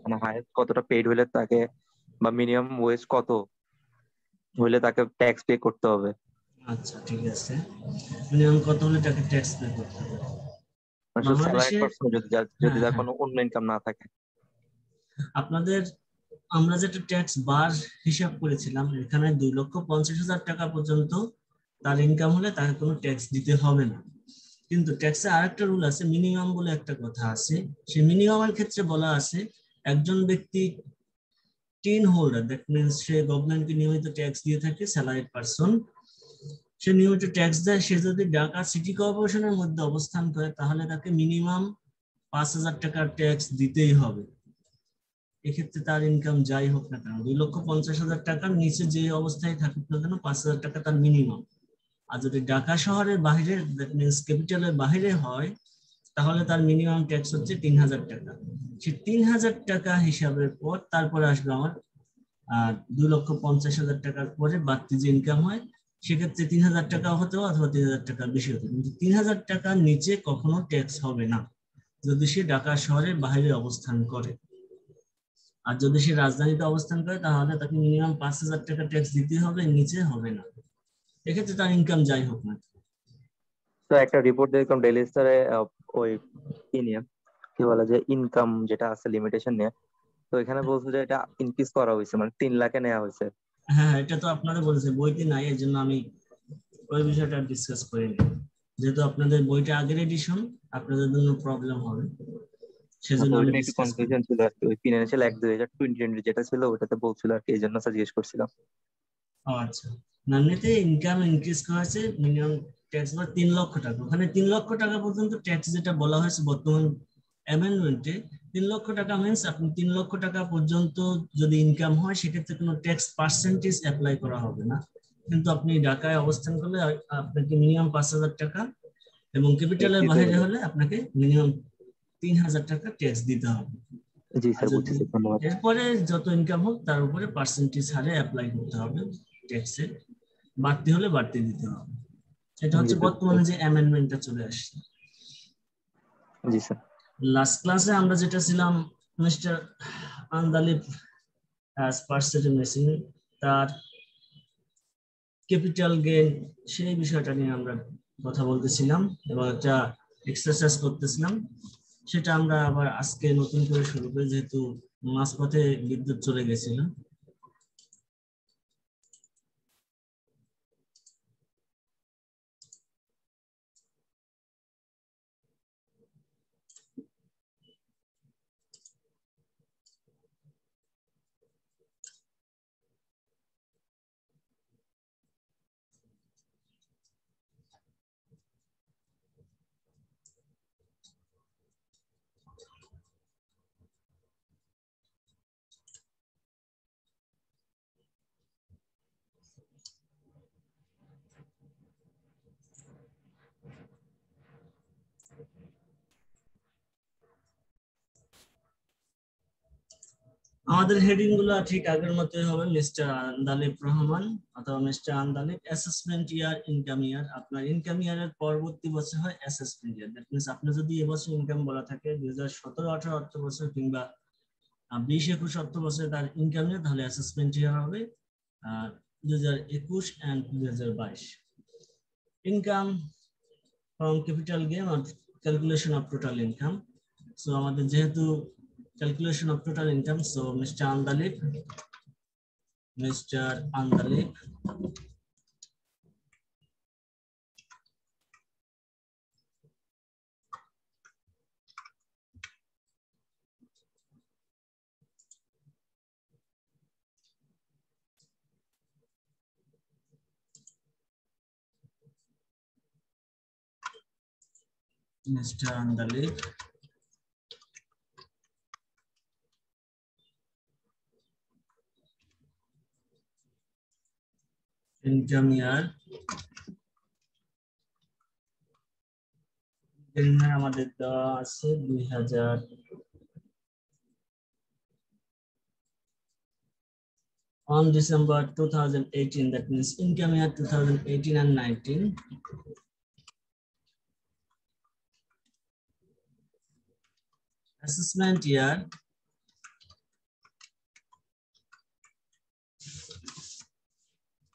মানে হায়েস্ট কতটা পেইড হইলে তাকে, বা মিনিমাম ওয়েজ কত হইলে তাকে ট্যাক্স পে করতে হবে। আচ্ছা ঠিক আছে, মিনিমাম কত হলে তাকে ট্যাক্স পে করতে হবে মানে স্যালারি বাংলাদেশে? পার্সন যদি যদি হ্যাঁ তার হ্যাঁ, কোনো অন্য ইনকাম না থাকে। আপনাদের আমরা যেটা ট্যাক্স বার হিসাব করেছিলাম, এখানে 2,50,000 টাকা পর্যন্ত তার ইনকাম হলে তাকে কোনো ট্যাক্স দিতে হবে না। কিন্তু ট্যাক্সে আরেকটা রুল আছে, মিনিমাম বলে একটা কথা আছে। সেই মিনিমামের ক্ষেত্রে বলা আছে একজন ব্যক্তি টিন হোল্ডার, দ্যাট মিনস সে গভর্নমেন্টকে নিয়মিত ট্যাক্স দিয়ে থাকে, স্যালারিড পারসন, সে নিয়মিত ট্যাক্স দেয়, সে যদি ঢাকা সিটি কর্পোরেশনের মধ্যে অবস্থান করে তাহলে তাকে মিনিমাম 5,000 টাকার ট্যাক্স দিতেই হবে। এক্ষেত্রে তার ইনকাম যাই হোক না কেন, 2,50,000 টাকার নিচে যে অবস্থায় থাকুক না কেন, 5,000 টাকা তার মিনিমাম। আর যদি ঢাকা শহরের বাইরে, দ্যাট মিনস ক্যাপিটালের বাইরে হয়, তাহলে তার মিনিমাম ট্যাক্স হচ্ছে 3,000 টাকা। সে 3,000 টাকা হিসাবের পর তারপরে আসবে আমার 2,50,000 টাকার পরে বাড়তি যে ইনকাম হয়, সেক্ষেত্রে 3,000 টাকা হতে হবে অথবা 3,000 টাকার বেশি হতে, কিন্তু 3,000 টাকার নিচে কখনো ট্যাক্স হবে না যদি সে ঢাকা শহরের বাইরে অবস্থান করে। আর যদি সে রাজধানীতে অবস্থান করে তাহলে তাকে মিনিমাম 5,000 টাকা ট্যাক্স দিতে হবে, নিচে হবে না, এক্ষেত্রে তার ইনকাম যাই হোক না। তো একটা রিপোর্ট দেখলাম ডেইলি স্টারে, ওই কি নিয়ে, কি বলে যে ইনকাম যেটা আছে লিমিটেশন নিয়ে। তো এখানে বলছে যে এটা ইনক্রিজ করা হয়েছে, মানে 3 লাখে নেওয়া হয়েছে। হ্যাঁ, এটা তো আপনাদের বলেছে বইতে নাই, এই জন্য আমি ওই বিষয়টা ডিসকাস করিনি। যেহেতু আপনাদের বইটা আগের এডিশন, আপনাদের জন্য প্রবলেম হবে, আচ্ছা, সেজন্য ওইটা আমি নিয়ে একটু ডিসকাস করি। কনফিউশন ছিল আর কি। ওই ফিনান্সিয়াল এক 2020 যেটা ছিল ওটাতে বলছিল আর কি, এই জন্য জিজ্ঞেস করছিলাম। ও আচ্ছা, এমনিতে ইনকাম ইনক্রিজ করা হয়েছে, মিনিমাম ট্যাক্স বা 3 লক্ষ টাকা, ওখানে 3 লক্ষ টাকা পর্যন্ত ট্যাক্স যেটা বলা হয়েছে বর্তমান অ্যামেন্ডমেন্টে। 3 লক্ষ টাকা মিনস আপনি 3 লক্ষ টাকা পর্যন্ত যদি ইনকাম হয় সেক্ষেত্রে কোনো ট্যাক্স পার্সেন্টেজ অ্যাপ্লাই করা হবে না। কিন্তু আপনি ঢাকায় অবস্থান করলে আপনাকে মিনিমাম 5,000 টাকা, এবং ট্যাক্স ক্যাপিটালের দিতে বাইরে হবে। হলে আপনাকে মিনিমাম 3,000 টাকা ট্যাক্স দিতে হবে। জি আর স্যার, যদি বুঝতেছি, ধন্যবাদ। এরপরে যত ইনকাম হোক তার উপরে পার্সেন্টেজ হারে অ্যাপ্লাই করতে হবে ট্যাক্সে, বাড়তি হলে বাড়তি দিতে হবে। এটা জি হচ্ছে স্যার, বুঝতে বর্তমানে পারছি। যে অ্যামেন্ডমেন্টটা চলে আসছে। জি স্যার। লাস্ট ক্লাসে আমরা যেটা ছিলাম, mister Andalib as percent machine, তার ক্যাপিটাল গেইন, সেই বিষয়টা নিয়ে আমরা কথা বলতেছিলাম এবং একটা এক্সারসাইজ করতেছিলাম। সেটা আমরা আবার আজকে নতুন করে শুরু করি, যেহেতু মাঝপথে বিদ্যুৎ চলে গেছিল। আমাদের হেডিং গুলো ঠিক আগের মতোই হবে, মিস্টার আন্দালিব রহমান অথবা মিস্টার আন্দালিব অ্যাসেসমেন্ট ইয়ার, ইনকাম ইয়ার। আপনার ইনকাম ইয়ারের পরবর্তী বছর হয় অ্যাসেসমেন্ট ইয়ার, দ্যাট মিনস আপনার যদি এবছর ইনকাম বলা থাকে 2017-18 অর্থ বছর কিংবা 20-21 অর্থ বছরে তার ইনকাম ইয়ার, তাহলে অ্যাসেসমেন্ট ইয়ার হবে 2021 and 2022। Income from capital gain or calculation of total income. So আমাদের যেহেতু calculation of total income, so Mr. Andalik, Mr. Andalik income year আমাদের দেওয়া আছে 2000 on December 2018, that means income year 2018 and 19. Assessment year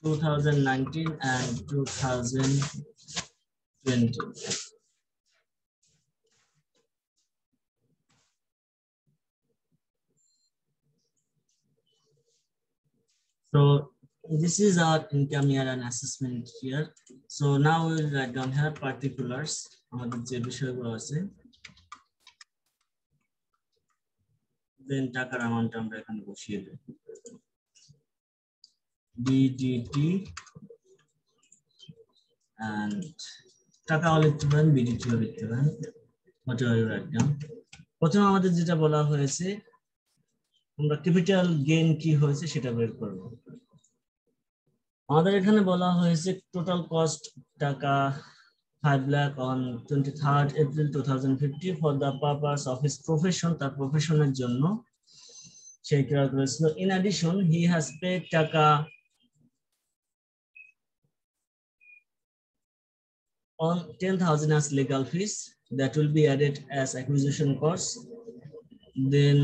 2019 and 2020. So this is our income year and assessment year. So now we will write down here particulars. আমাদের যে বিষয়গুলো আছে, then টাকার amount আমরা এখানে বসিয়ে দেব। BDT and টাকা লিখতে পারেন, BDT ও লিখতে পারেন, whatever you write down. প্রথমে আমাদের যেটা বলা হয়েছে, আমরা ক্যাপিটাল গেইন কি হয়েছে সেটা বের করব। আমাদের এখানে বলা হয়েছে টোটাল কস্ট টাকা 5 lakh on 23rd April 2050 for the purpose of his profession, তার প্রফেশনের জন্য সে ক্রয় করেছিল। In addition, he has paid টাকা on 10,000 as legal fees that will be added as acquisition costs. Then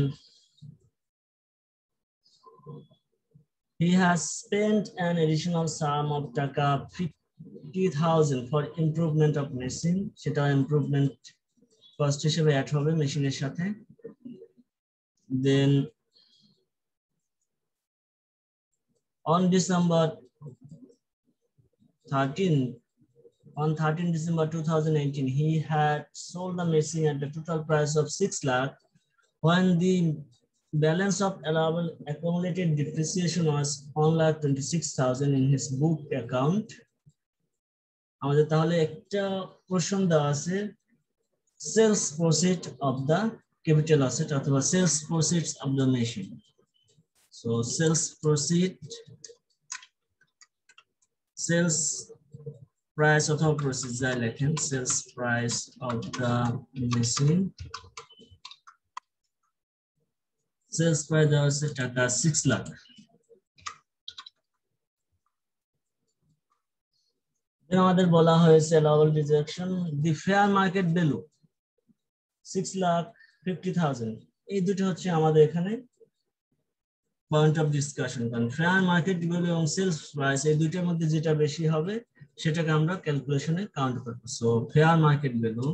he has spent an additional sum of taka 50,000 for improvement of machine. সেটা improvement cost হিসেবে add হবে মেশিনের সাথে। Then on December 13 December 2018, he had sold the machine at the total price of 6 lakh when the balance of allowable accumulated depreciation was 1,26,000 in his book account. আমাদের তাহলে একটা question দেওয়া আছে, sales proceed of the capital asset অথবা sales proceeds of the machine. So sales proceed, sales price অথবা proceed যা লেখেন, sales price of the machine, sales price দেওয়া আছে টাকা 6 লাখ। আমাদের বলা হয়েছে allowable deduction, the fair market value 6,50,000। এই দুটো হচ্ছে আমাদের এখানে পয়েন্ট অফ ডিসকাশন, কারণ ফেয়ার মার্কেট ভ্যালু এবং সেলস প্রাইস এই দুইটার মধ্যে যেটা বেশি হবে সেটাকে আমরা ক্যালকুলেশনে কাউন্ট করব। So fair market value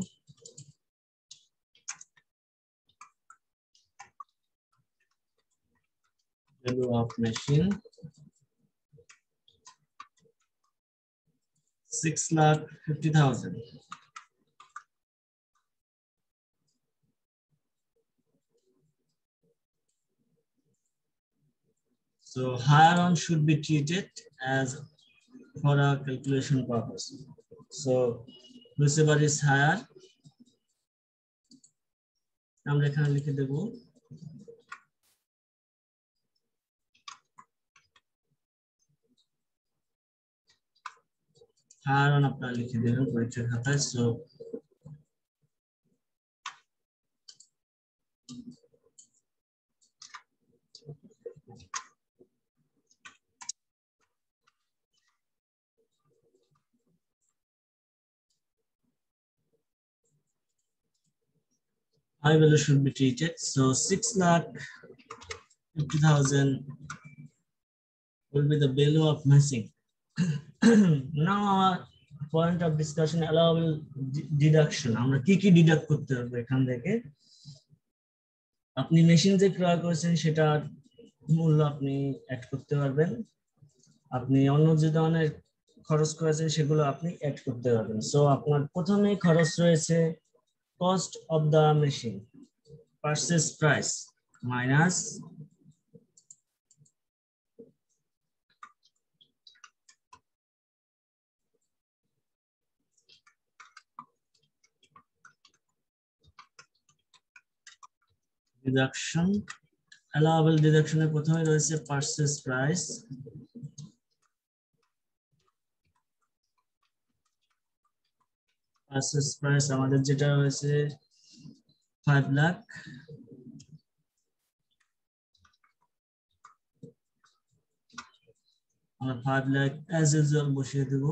of machine 6,50,000. So higher on should be treated as for a calculation purpose. So whichever is higher, আমরা এখানে লিখে দেব higher on, আপনারা লিখে দেবেন পরীক্ষার খাতায়। So high value should be treated. So 6,50,000 will be the value of machine. Now our point of discussion, allowable deduction. আমরা কি কি ডিডাক্ট করতে হবে এখান থেকে। আপনি মেশিন যে ক্রয় করেছেন সেটার মূল্য আপনি অ্যাড করতে পারবেন, আপনি অন্য যে ধরনের খরচ করেছেন সেগুলো আপনি অ্যাড করতে পারবেন। সো আপনার প্রথমে খরচ রয়েছে cost of the machine, purchase price minus deduction. allowable deduction এর প্রথমে রয়েছে purchase price, purchase price আমাদের যেটা রয়েছে 5 লাখ। আমরা 5 লাখ as usual বসিয়ে দেব।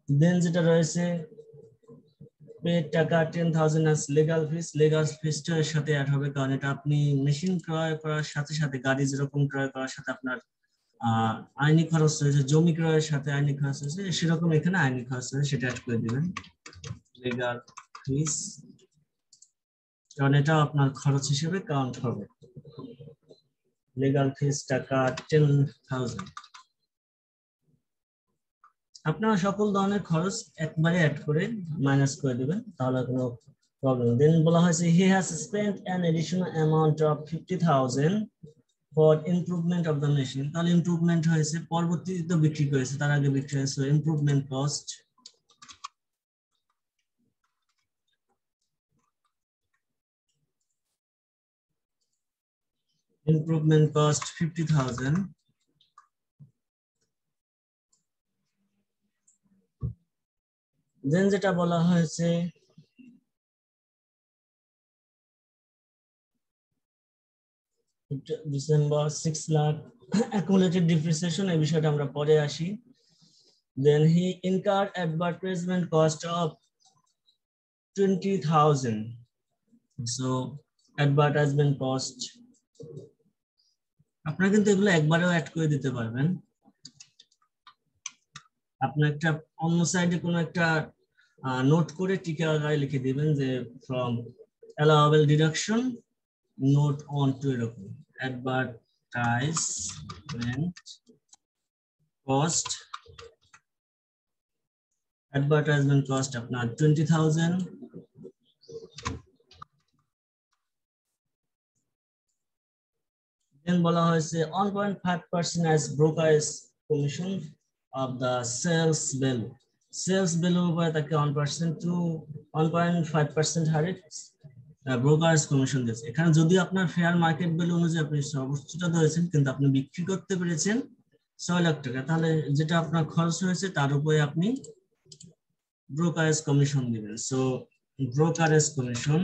দেন যেটা রয়েছে পেড টাকা 10,000 as legal fees, legal fees টার সাথে অ্যাড হবে, কারণ এটা আপনি মেশিন ক্রয় করার সাথে সাথে, গাড়ি যেরকম ক্রয় করার সাথে আপনার আইনি খরচ রয়েছে, জমি ক্রয়ের সাথে আইনি খরচ রয়েছে, সেরকম এখানে আইনি খরচ রয়েছে, সেটা অ্যাড করে দিবেন। লিগ্যাল ফিস, কারণ এটা আপনার খরচ হিসেবে কাউন্ট হবে। লিগ্যাল ফিস টাকা 10,000। আপনারা সকল ধরনের খরচ একবারে অ্যাড করে মাইনাস করে দিবেন, তাহলে কোনো প্রবলেম। দেন বলা হয়েছে he has spent an additional amount of 50,000 for improvement of the machine. তাহলে ইমপ্রুভমেন্ট হয়েছে, পরবর্তীতে বিক্রি করেছে, তার আগে বিক্রি হয়েছে, ইমপ্রুভমেন্ট কস্ট। Improvement cost 50,000। দেন যেটা বলা হয়েছে ডিসেম্বর 6 লাখ অ্যাকুমুলেটেড ডিপ্রিসিয়েশন, এই বিষয়টা আমরা পরে আসি। Then he incurred advertisement cost of 20,000. So advertisement cost আপনারা কিন্তু এগুলো একবারেও অ্যাড করে দিতে পারবেন। আপনার একটা অন্য সাইডে কোনো একটা নোট করে টিকা আকারে লিখে দিবেন যে from allowable deduction note on two, এরকম advertisement cost আপনার 20,000। দেন বলা হয়েছে 1.5% as broker's commission of the sales value। Sales value উপরে তাকে 1% to 1.5% হারে ব্রোকার্স কমিশন দিয়েছে। এখানে যদি আপনার ফেয়ার মার্কেট ভ্যালু অনুযায়ী আপনি সর্বোচ্চটা ধরেছেন, কিন্তু আপনি বিক্রি করতে পেরেছেন 6 লাখ টাকা, তাহলে যেটা আপনার খরচ হয়েছে তার উপরে আপনি ব্রোকারেজ কমিশন দিবেন। So brokerage commission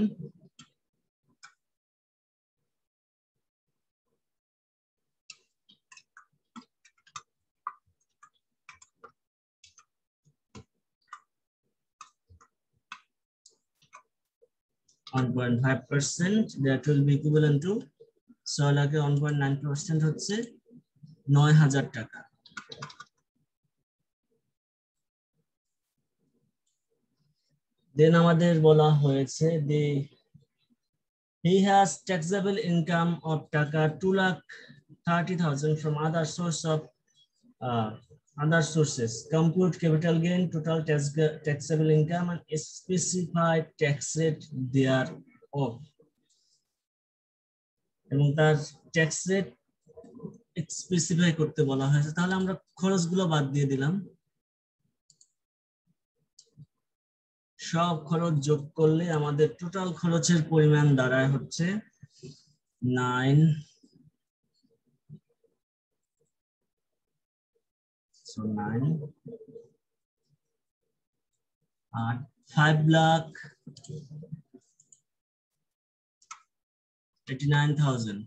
1.5%, that will be equivalent to 6 লাখে 1.9% হচ্ছে 9,000 টাকা। দেন আমাদের বলা হয়েছে he has taxable income of টাকা 2,30,000 from other sources. Compute capital gain, total taxable income and specified tax rate thereof, এবং তার ট্যাক্স রেট স্পেসিফাই করতে বলা হয়েছে। তাহলে আমরা খরচগুলো বাদ দিয়ে দিলাম, সব খরচ যোগ করলে আমাদের টোটাল খরচের পরিমাণ দাঁড়ায় হচ্ছে 5,89,000.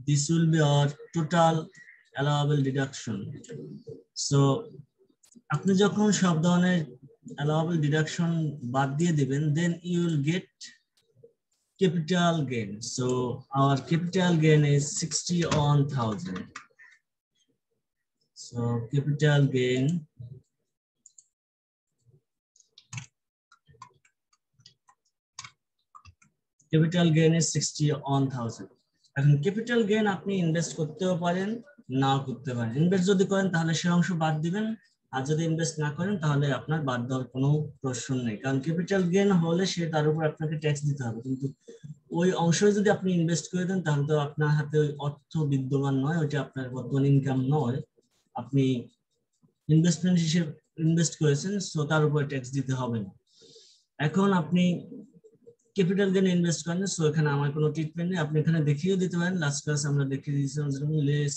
This will be our total allowable deduction. So আপনি যখন সব ধরনের allowable deduction বাদ দিয়ে দিবেন, then you will get capital gain. So our capital gain is 61,000. So capital gain is 61,000. এখন ক্যাপিটাল গেইন আপনি ইনভেস্ট করতেও পারেন, নাও করতে পারেন। ইনভেস্ট যদি করেন তাহলে সে অংশ বাদ দিবেন, আর যদি ইনভেস্ট না করেন তাহলে আপনার বাদ দেওয়ার কোনো প্রশ্ন নেই, কারণ ক্যাপিটাল গেইন হলে সে তার উপর আপনাকে ট্যাক্স দিতে হবে। কিন্তু ওই অংশে যদি আপনি ইনভেস্ট করে দেন তাহলে তো আপনার হাতে ওই অর্থ বিদ্যমান নয়, ওইটা আপনার বর্তমান ইনকাম নয়, আপনি ইনভেস্টমেন্ট হিসেবে ইনভেস্ট করেছেন, সো তার উপর ট্যাক্স দিতে হবে না। এখন আপনি ক্যাপিটাল গেইন ইনভেস্ট করেন, সো এখানে আমার কোনো ট্রিটমেন্ট নেই, আপনি এখানে দেখিয়ে দিতে পারেন। লাস্ট ক্লাসে আমরা দেখিয়ে দিয়েছিলাম যেরকম less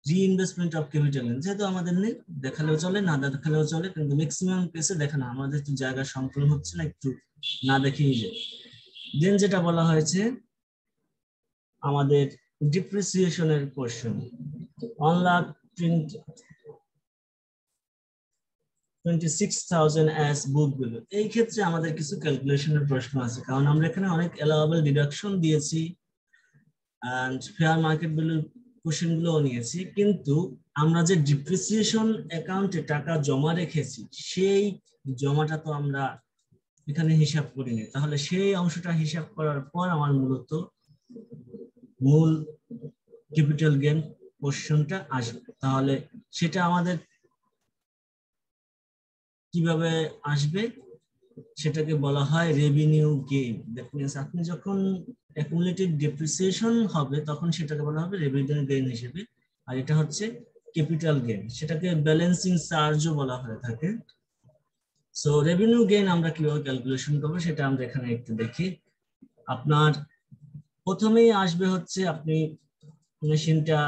reinvestment of capital gain, যেহেতু আমাদের নেই, দেখালেও চলে না দেখালেও চলে, কিন্তু ম্যাক্সিমাম কেসে দেখানো আমাদের একটু জায়গা সংকলন হচ্ছে না, একটু না দেখেই যায়। দেন যেটা বলা হয়েছে আমাদের ডিপ্রিসিয়েশনের পোরশন 1,26,000 as book value। এই ক্ষেত্রে আমাদের কিছু ক্যালকুলেশনের প্রশ্ন আছে, কারণ আমরা এখানে অনেক allowable ডিডাকশন দিয়েছি and fair market value question গুলো নিয়েছি, কিন্তু আমরা যে ডিপ্রিসিয়েশন অ্যাকাউন্টে টাকা জমা রেখেছি সেই জমাটা তো আমরা এখানে হিসাব করিনি। তাহলে সেই অংশটা হিসাব করার পর আমার মূলত মূল ক্যাপিটাল গেইন পোর্শনটা আসবে। তাহলে সেটা আমাদের কিভাবে আসবে, সেটাকে বলা হয় রেভিনিউ গেইন। দ্যাট মিন্স আপনি যখন অ্যাকুমুলেটেড ডেপ্রিসিয়েশন হবে তখন সেটাকে বলা হবে রেভিনিউ গেইন হিসেবে, আর এটা হচ্ছে ক্যাপিটাল গেইন, সেটাকে ব্যালেন্সিং চার্জও বলা হয়ে থাকে। সো রেভিনিউ গেইন আমরা কিভাবে ক্যালকুলেশন করবো সেটা আমরা এখানে একটু দেখি। আপনার প্রথমেই আসবে হচ্ছে আপনি মেশিনটা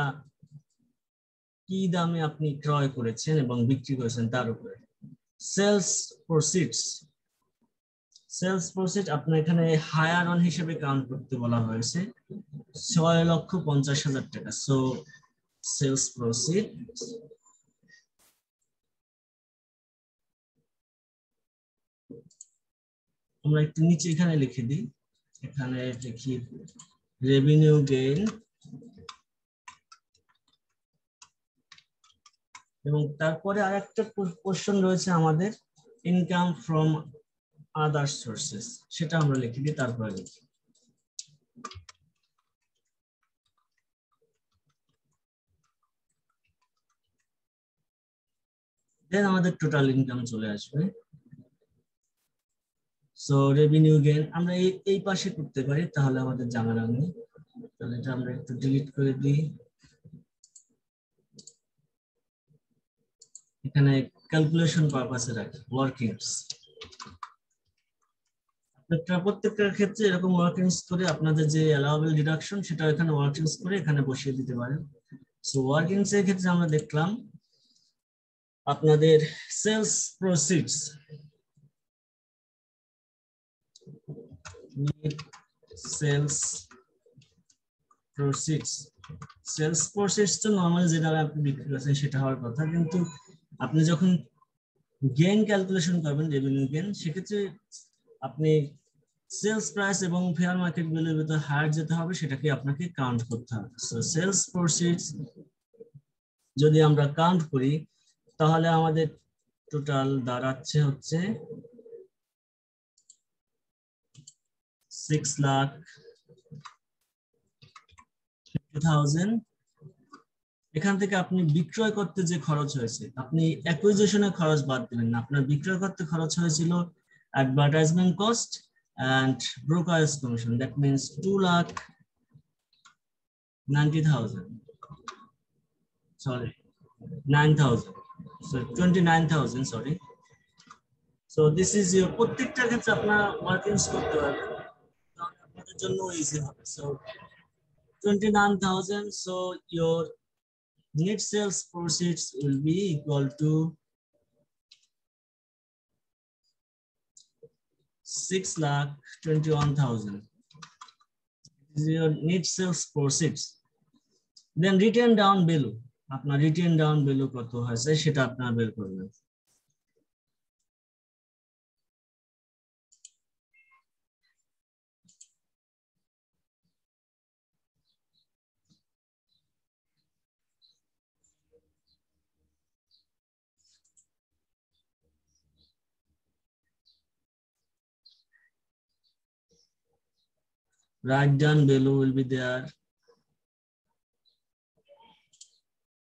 কি দামে আপনি ক্রয় করেছেন এবং বিক্রি করেছেন তার উপরে। সেলস প্রসিডস, সেলস প্রসিড আপনার এখানে হায়ার অন হিসেবে কাউন্ট করতে বলা হয়েছে 6,50,000 টাকা। সো সেলস প্রসিড আমরা একটু নিচে এখানে লিখে দিই, এখানে লিখি রেভিনিউ গেইন, এবং তারপরে আরেকটা কোশ্চেন রয়েছে আমাদের ইনকাম ফ্রম আদার সোর্সেস, সেটা আমরা লিখে দিই, তারপরে লিখি। দেন আমাদের টোটাল ইনকাম চলে আসবে। সো রেভিনিউ গেইন আমরা এই পাশে করতে পারি, তাহলে আমাদের ঝামেলা নেই। তাহলে এটা আমরা একটু ডিলিট করে দিই, এখানে ক্যালকুলেশন পারপাসে রাখি ওয়ার্কিংস। প্রত্যেকটার ক্ষেত্রে এরকম ওয়ার্কিংস করে আপনাদের যে অ্যালাউয়েবল ডিডাকশন সেটা এখানে ওয়ার্কিংস করে এখানে বসিয়ে দিতে পারেন। সো ওয়ার্কিংস এর ক্ষেত্রে আমরা দেখলাম আপনাদের sales proceeds, sales proceeds, sales proceeds তো নরমালি যেটা আপনি বিক্রি করেছেন সেটা হওয়ার কথা, কিন্তু আপনি যখন গেইন ক্যালকুলেশন করবেন রেভিনিউ গেইন, সেক্ষেত্রে আপনি সেলস প্রাইস এবং ফেয়ার মার্কেট ভ্যালুর ভিতর হার যেতে হবে, সেটাকে আপনাকে কাউন্ট করতে হবে। সো সেলস প্রসিডস যদি আমরা কাউন্ট করি তাহলে আমাদের টোটাল দাঁড়াচ্ছে হচ্ছে 6,50,000। এখান থেকে আপনি বিক্রয় করতে যে খরচ হয়েছে, আপনি অ্যাকুইজিশনের খরচ বাদ দিবেন না, আপনার বিক্রয় করতে খরচ হয়েছিল advertisement cost and brokerage commission, that means 2,90,000, sorry 9,000, so 29,000, sorry. So this is your প্রত্যেকটা ক্ষেত্রে আপনারা ওয়ার্কিংস করতে পারবেন, তাহলে আপনাদের জন্য ইজি হবে। So 29,000, so your net sales proceeds will be equal to 6,21,000. This is your net sales proceeds. Then written down value, আপনার written down value কত হয়েছে সেটা আপনারা বের করবেন। Write down value will be there.